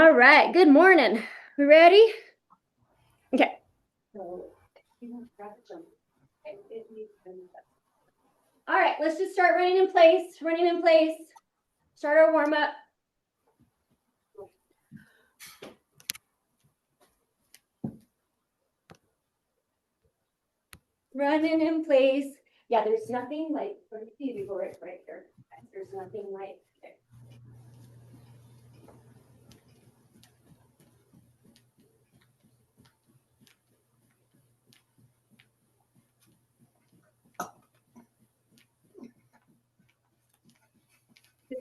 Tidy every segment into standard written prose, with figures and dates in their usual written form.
All right, good morning. We ready? Okay. All right, let's just start running in place, Start our warm up. Running in place. Yeah, there's nothing like, right here. There's nothing like there.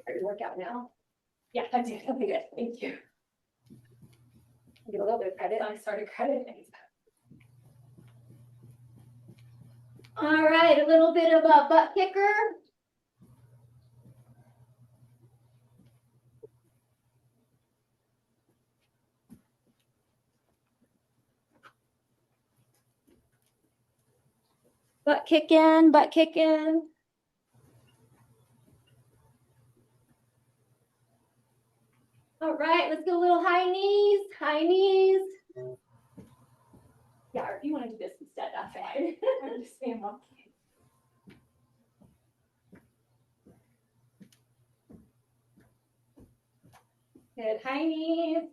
Start your workout now. Yeah, I did. Okay, good. Thank you. Get a little bit of credit. I started credit. All right, a little bit of a butt kicker. Butt kicking, butt kicking. All right, let's go a little high knees, high knees. Yeah, or if you want to do this instead, that's fine. I'm just saying monkey. Good, high knees.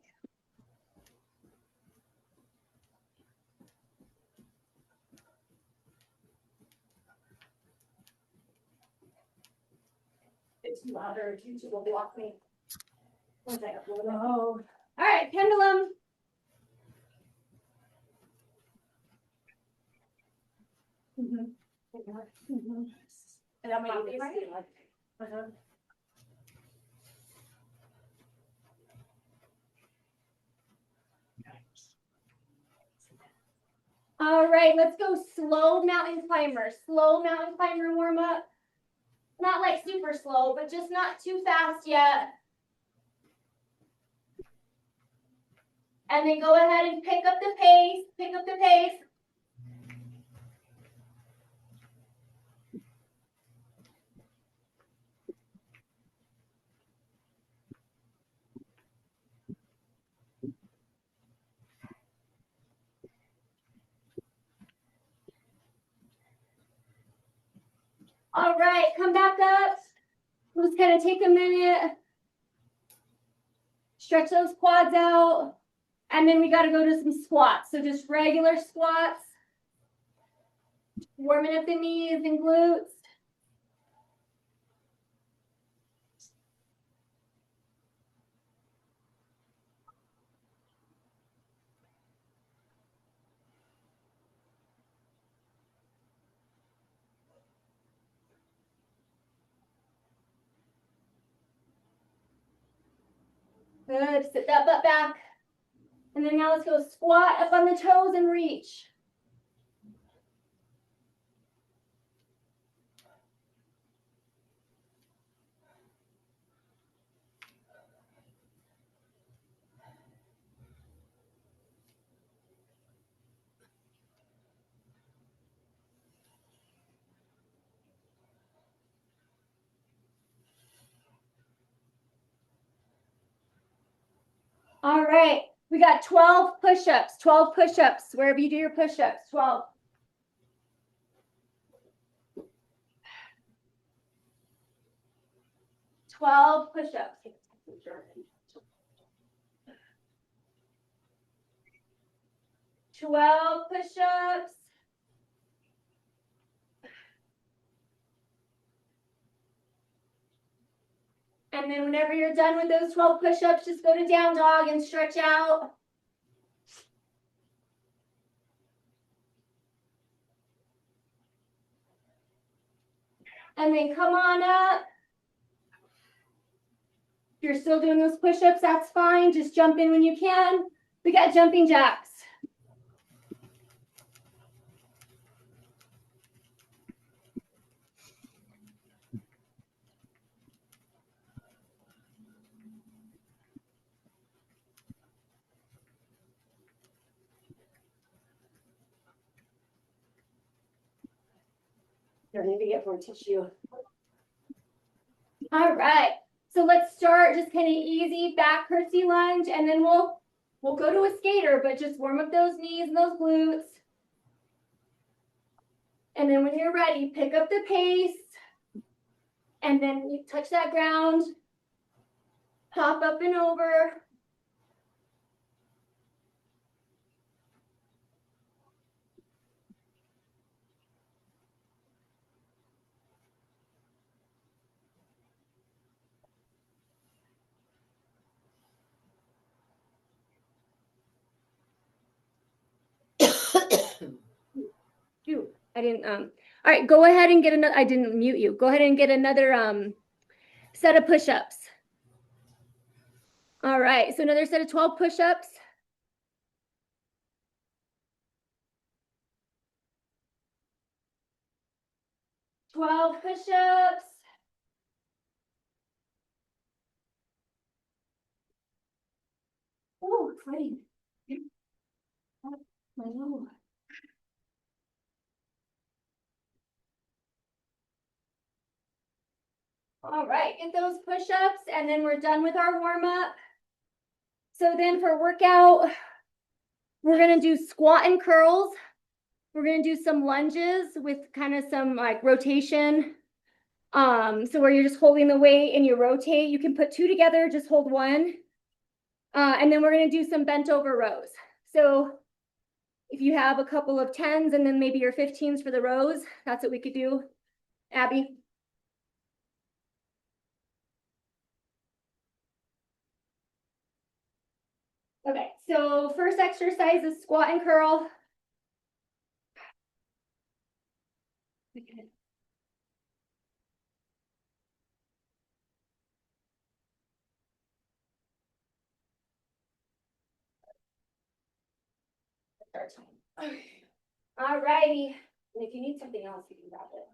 It's too loud or YouTube will block me. Once I upload it. Oh. All right, pendulum. And that might be right. All right, let's go slow mountain climber. Slow mountain climber warm up. Not like super slow, but just not too fast yet. And then go ahead and pick up the pace, pick up the pace. All right, come back up. We'll just kind of take a minute. Stretch those quads out. And then we got to go to some squats. So just regular squats. Warming up the knees and glutes. Good. Sit that butt back. And then now let's go squat up on the toes and reach. All right. We got 12 push-ups, 12 push-ups, wherever you do your push-ups, 12. Push-ups. 12 push-ups. And then whenever you're done with those 12 push-ups, just go to down dog and stretch out. And then come on up. If you're still doing those push-ups, that's fine. Just jump in when you can. We got jumping jacks. You're going to get more tissue. All right. So let's start just kind of easy back curtsy lunge, and then we'll go to a skater, but just warm up those knees and those glutes. And then when you're ready, pick up the pace, and then you touch that ground, hop up and over. Shoot, I didn't, all right, go ahead and get another, I didn't mute you. Go ahead and get another set of push-ups. All right, so another set of 12 push-ups. Push-ups. Oh, exciting. My Lord. All right, get those push-ups, and then we're done with our warm-up. So then for workout, we're gonna do squat and curls. We're gonna do some lunges with kind of some like rotation. So where you're just holding the weight and you rotate, you can put two together, just hold one. And then we're gonna do some bent over rows. So if you have a couple of 10s and then maybe your 15s for the rows, that's what we could do. Abby? Okay, so first exercise is squat and curl. All righty. And if you need something else, you can grab it.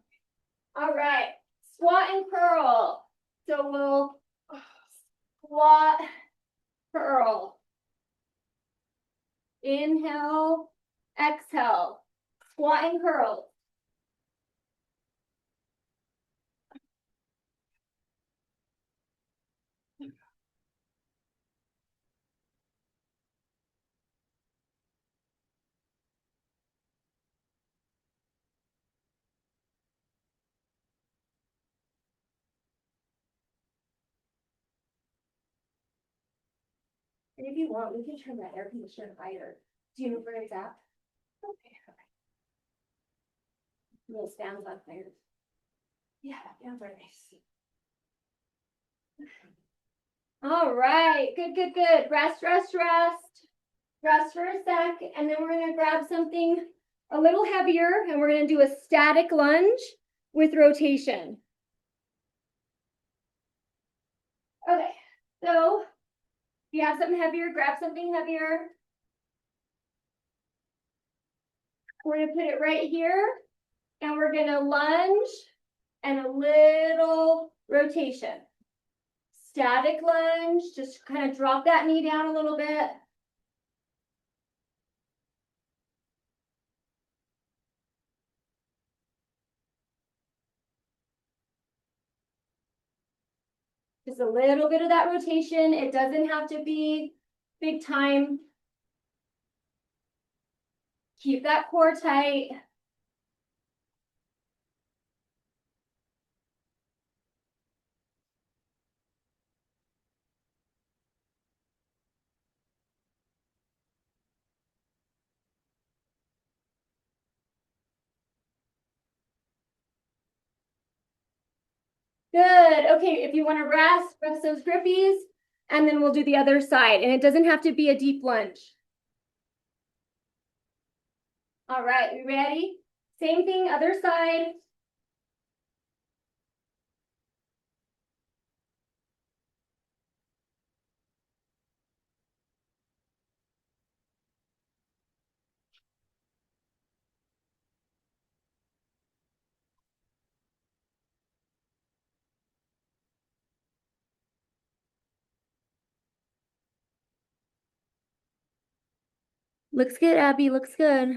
All right, squat and curl. So we'll squat, curl. Inhale, exhale, squat and curl. And if you want, we can turn that air conditioner higher. Do you know where it's at? Okay. Little stands on fire. Yeah, fans are nice. All right, good, good, good. Rest, rest, rest. Rest for a sec, and then we're gonna grab something a little heavier, and we're gonna do a static lunge with rotation. Okay, so if you have something heavier, grab something heavier. We're gonna put it right here, and we're gonna lunge and a little rotation. Static lunge, just kind of drop that knee down a little bit. Just a little bit of that rotation. It doesn't have to be big time. Keep that core tight. Good. Okay, if you want to rest those grippies, and then we'll do the other side. And it doesn't have to be a deep lunge. All right, we ready? Same thing, other side. Looks good, Abby, looks good.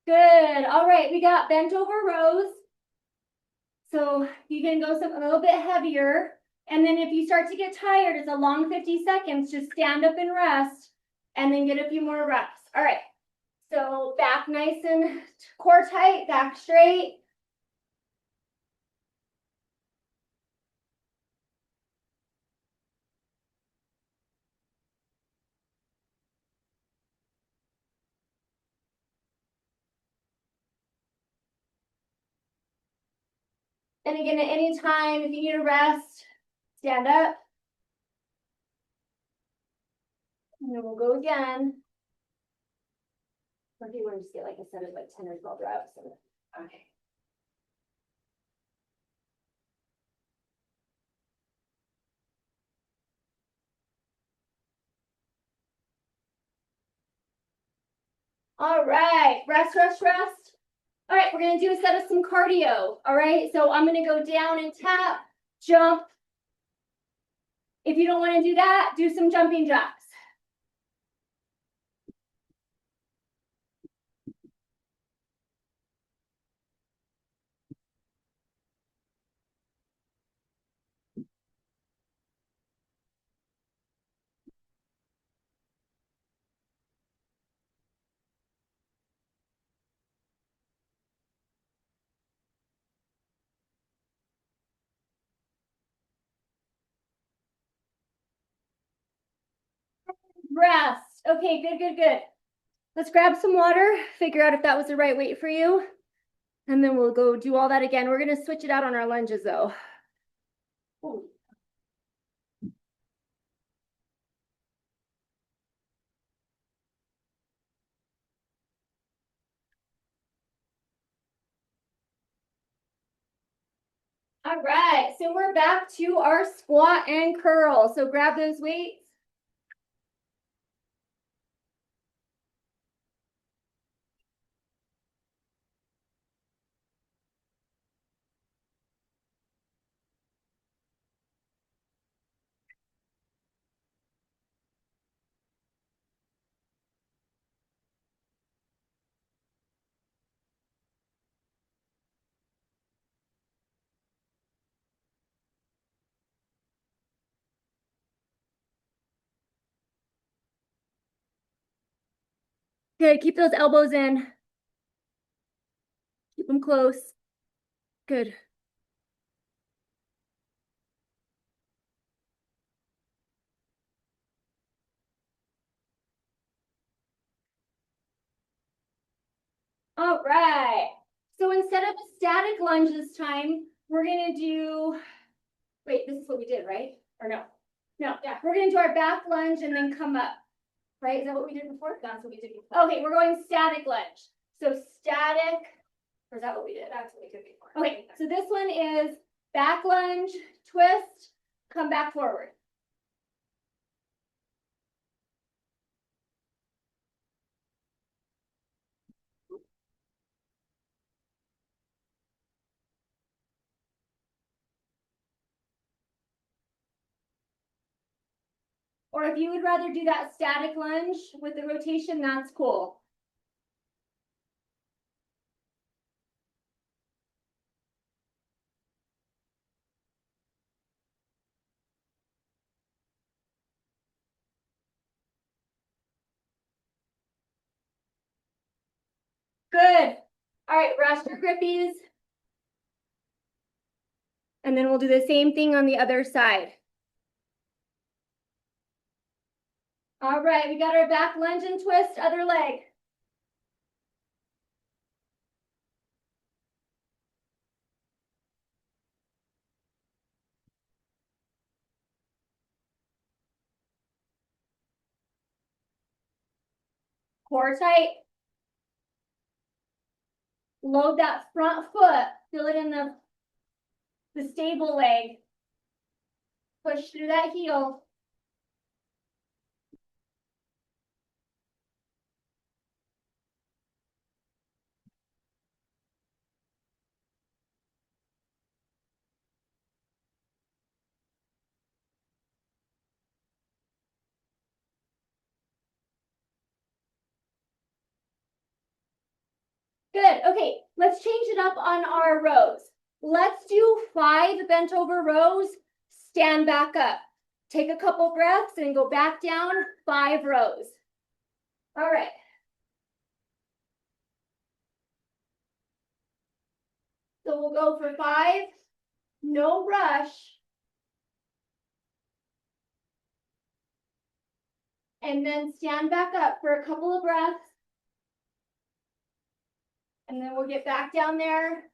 Good. All right, we got bent over rows. So you can go a little bit heavier. And then if you start to get tired, it's a long 50 seconds, just stand up and rest and then get a few more reps. All right. So back nice and core tight, back straight. And again, at any time, if you need a rest, stand up. And then we'll go again. Or if you want to just get like a set of like 10 or 12 reps. Okay. All right, rest, rest, rest. All right, we're gonna do a set of some cardio. All right, so I'm gonna go down and tap, jump. If you don't want to do that, do some jumping jacks. Rest. Okay, good, good, good. Let's grab some water, figure out if that was the right weight for you. And then we'll go do all that again. We're gonna switch it out on our lunges though. Ooh. All right, so we're back to our squat and curl. So grab those weights. Good, keep those elbows in. Keep them close. Good. All right. So instead of a static lunge this time, we're gonna do, wait, this is what we did, right? Or no? No, yeah, we're gonna do our back lunge and then come up, right? Is that what we did before? That's what we did before. Okay, we're going static lunge. So static, or is that what we did? That's what we did before. Okay, so this one is back lunge, twist, come back forward. Or if you would rather do that static lunge with the rotation, that's cool. Good. All right, rest your grippies. And then we'll do the same thing on the other side. All right, we got our back lunge and twist, other leg. Core tight. Load that front foot. Feel it in the stable leg. Push through that heel. Good. Okay, let's change it up on our rows. Let's do 5 bent over rows, stand back up. Take a couple breaths and go back down 5 rows. All right. So we'll go for 5, no rush. And then stand back up for a couple of breaths. And then we'll get back down there.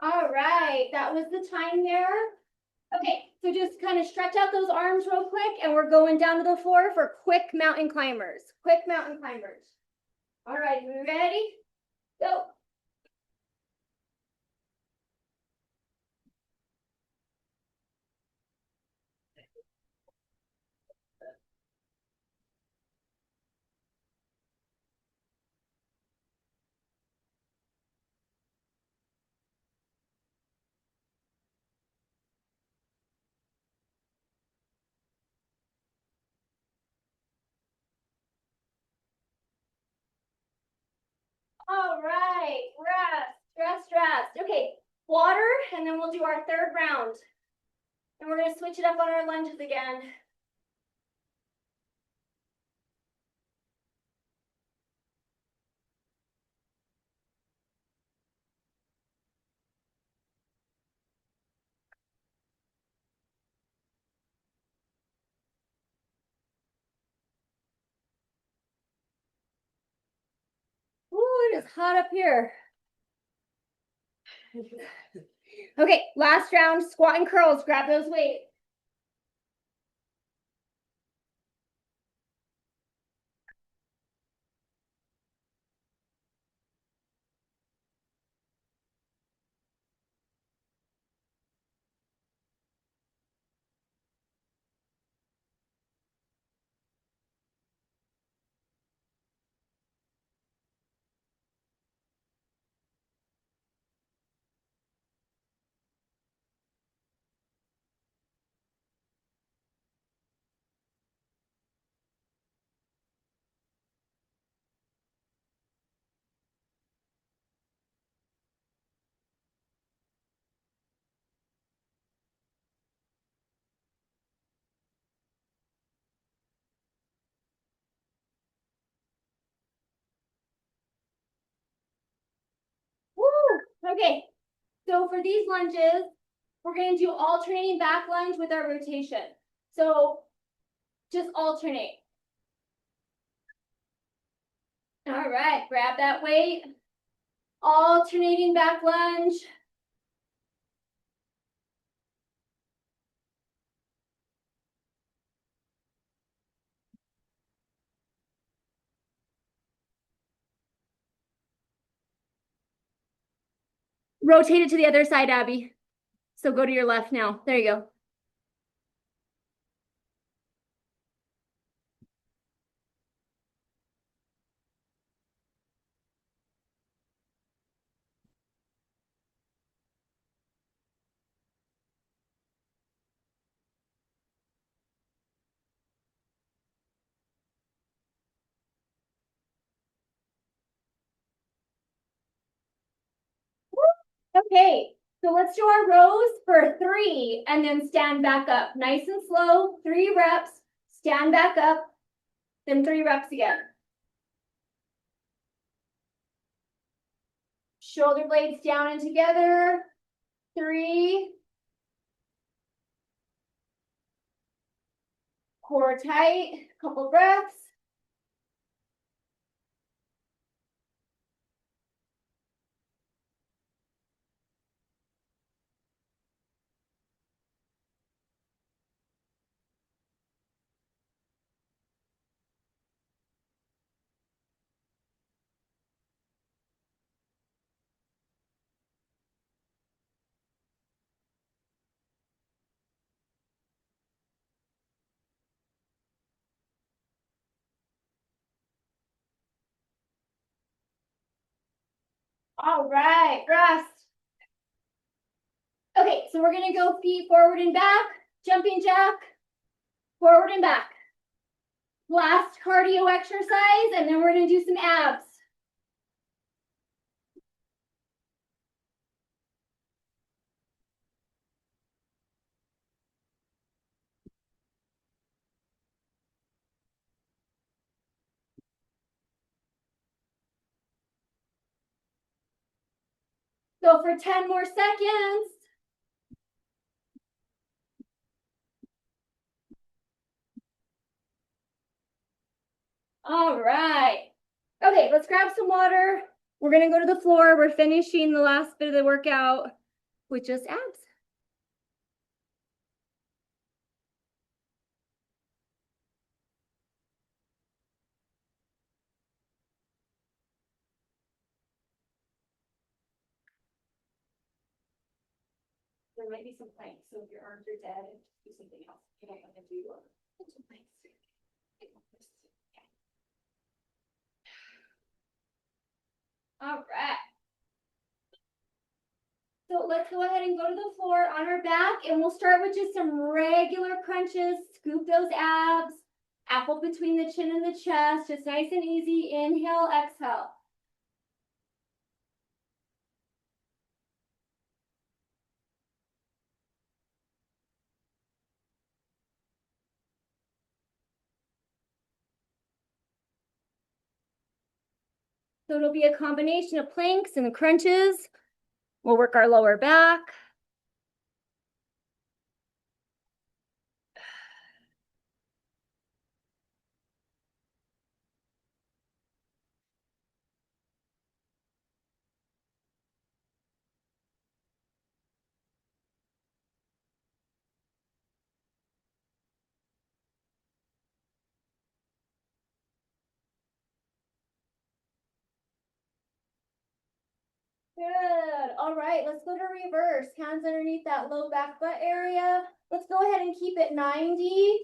All right, that was the time there. Okay, so just kind of stretch out those arms real quick, and we're going down to the floor for quick mountain climbers. Quick mountain climbers. All right, we ready? Go. All right, rest. Okay, water, and then we'll do our third round. And we're gonna switch it up on our lunges again. Ooh, it is hot up here. Okay, last round, squat and curls. Grab those weights. Woo! Okay, so for these lunges, we're going to do alternating back lunge with our rotation. So just alternate. All right, grab that weight. Alternating back lunge. Rotate it to the other side, Abby. So go to your left now. There you go. Okay, so let's do our rows for 3 and then stand back up. Nice and slow, 3 reps, stand back up, then 3 reps again. Shoulder blades down and together, 3. Core tight, couple breaths. All right, rest. Okay, so we're gonna go feet forward and back, jumping jack, forward and back. Last cardio exercise, and then we're gonna do some abs. Go for 10 more seconds. All right. Okay, let's grab some water. We're gonna go to the floor. We're finishing the last bit of the workout with just abs. There might be some planks, so if your arms are dead, do something else. You don't want to do some planks. All right. So let's go ahead and go to the floor on our back, and we'll start with just some regular crunches. Scoop those abs, apple between the chin and the chest, just nice and easy. Inhale, exhale. So it'll be a combination of planks and crunches. We'll work our lower back. Good. All right, let's go to reverse. Hands underneath that low back butt area. Let's go ahead and keep it 90.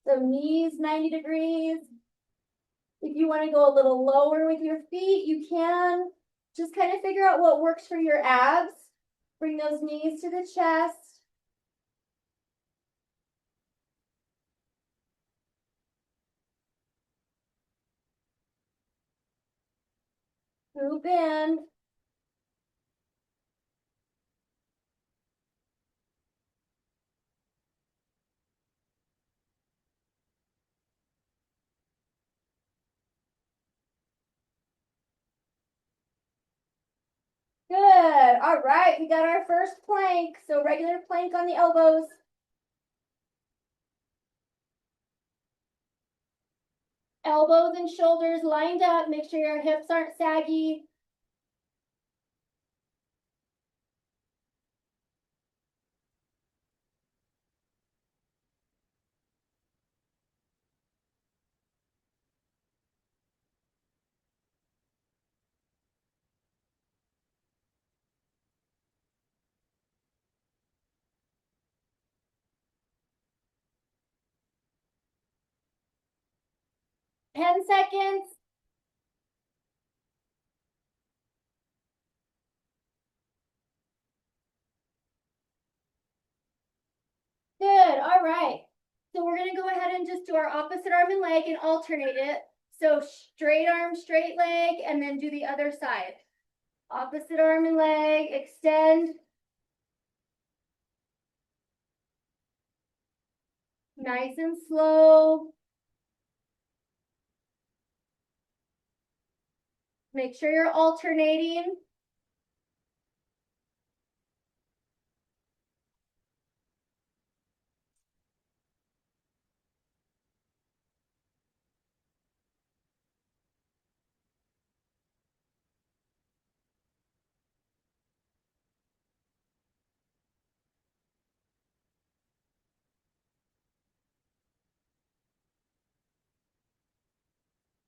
So knees 90 degrees. If you want to go a little lower with your feet, you can. Just kind of figure out what works for your abs. Bring those knees to the chest. Scoop in. Good. All right, we got our first plank. So regular plank on the elbows. Elbows and shoulders lined up. Make sure your hips aren't saggy. Ten seconds. Good. All right. So we're going to go ahead and just do our opposite arm and leg and alternate it. So straight arm, straight leg, and then do the other side. Opposite arm and leg, extend. Nice and slow. Make sure you're alternating.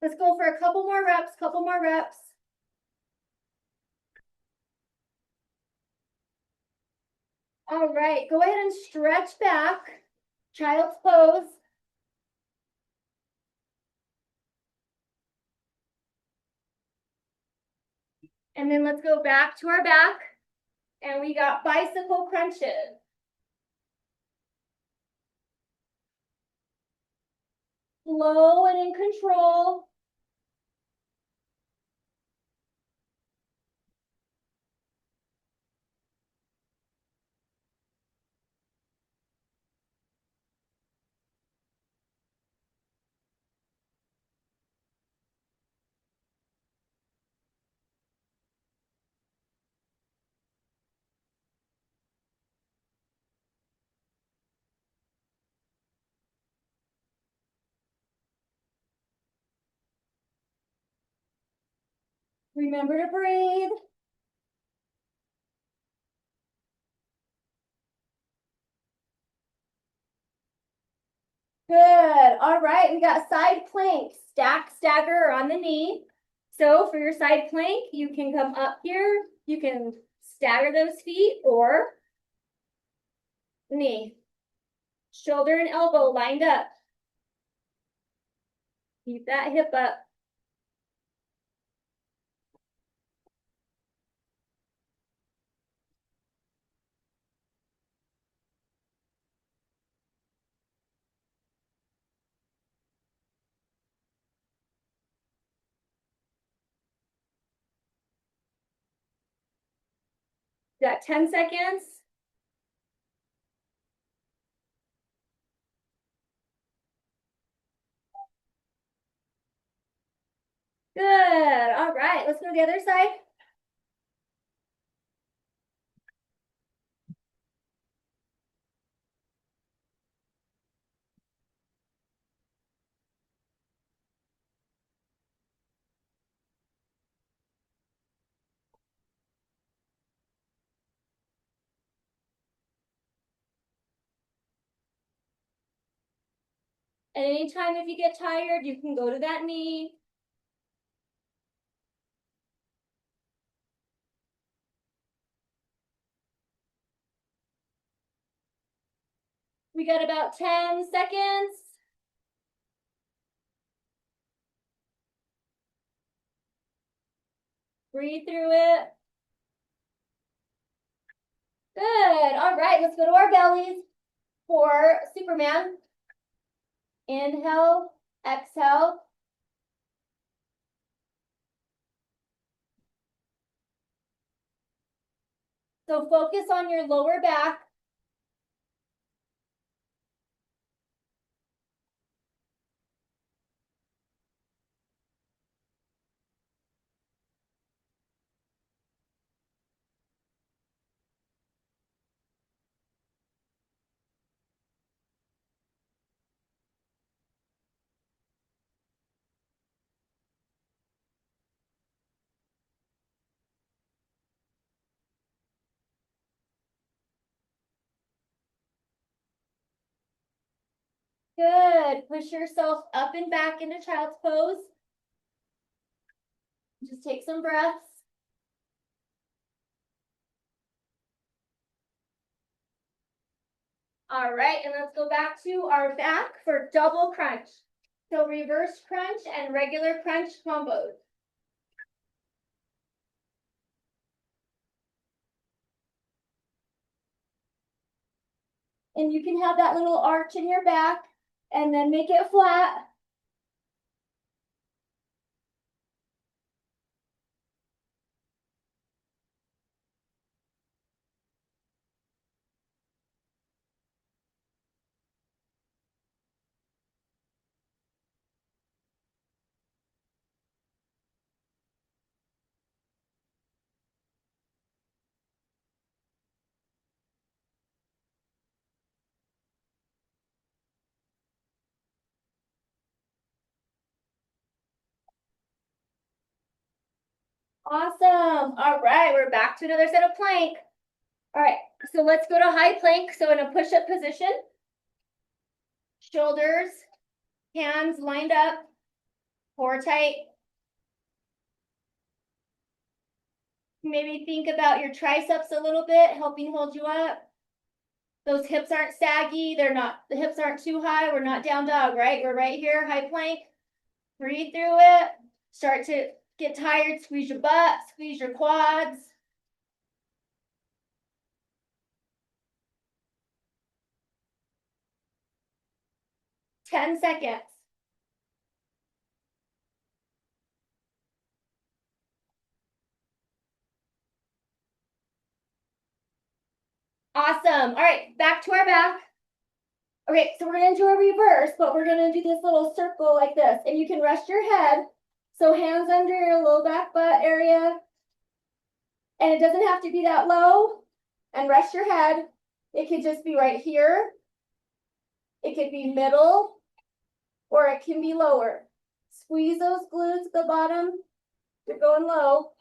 Let's go for a couple more reps, couple more reps. All right, go ahead and stretch back. Child's pose. And then let's go back to our back. And we got bicycle crunches. Slow and in control. Remember to breathe. Good. All right, we got side plank. Stack, stagger on the knee. So for your side plank, you can come up here. You can stagger those feet or knee. Shoulder and elbow lined up. Keep that hip up. Got 10 seconds. Good. All right, let's go to the other side. And anytime if you get tired, you can go to that knee. We got about 10 seconds. Breathe through it. Good. All right, let's go to our bellies for Superman. Inhale, exhale. So focus on your lower back. Good. Push yourself up and back into child's pose. Just take some breaths. All right, and let's go back to our back for double crunch. So reverse crunch and regular crunch combos. And you can have that little arch in your back and then make it flat. Awesome. All right, we're back to another set of plank. All right, so let's go to high plank. So in a push-up position, shoulders, hands lined up, core tight. Maybe think about your triceps a little bit, helping hold you up. Those hips aren't saggy. The hips aren't too high. We're not down dog, right? We're right here, high plank. Breathe through it. Start to Get tired, squeeze your butt, squeeze your quads. 10 seconds. Awesome. All right, back to our back. Okay, so we're gonna do a reverse, but we're gonna do this little circle like this. And you can rest your head. So hands under your low back butt area. And it doesn't have to be that low. And rest your head. It could just be right here. It could be middle, or it can be lower. Squeeze those glutes at the bottom. You're going low.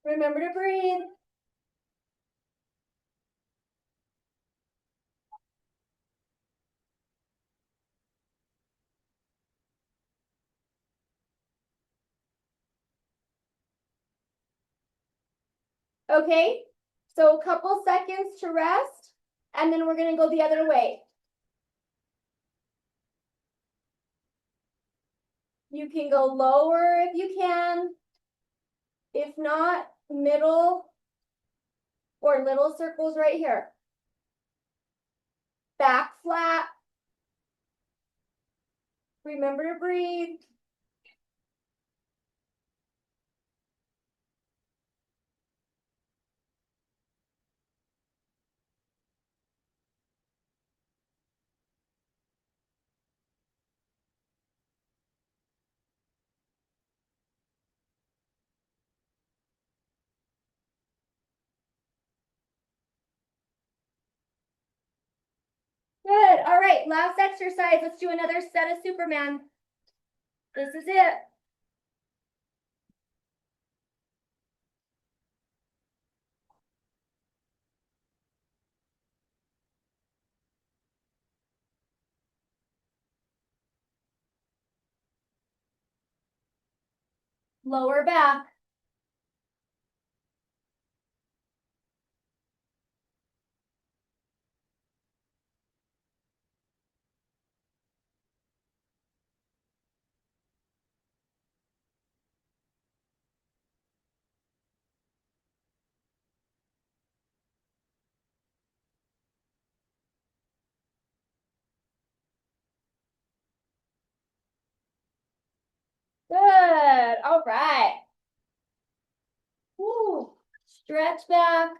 Remember to breathe. Okay, so a couple seconds to rest, and then we're gonna go the other way. You can go lower if you can. If not, middle or little circles right here. Back flat. Remember to breathe. Good. All right, last exercise. Let's do another set of Superman. This is it. Lower back. Good. All right. Woo. Stretch back.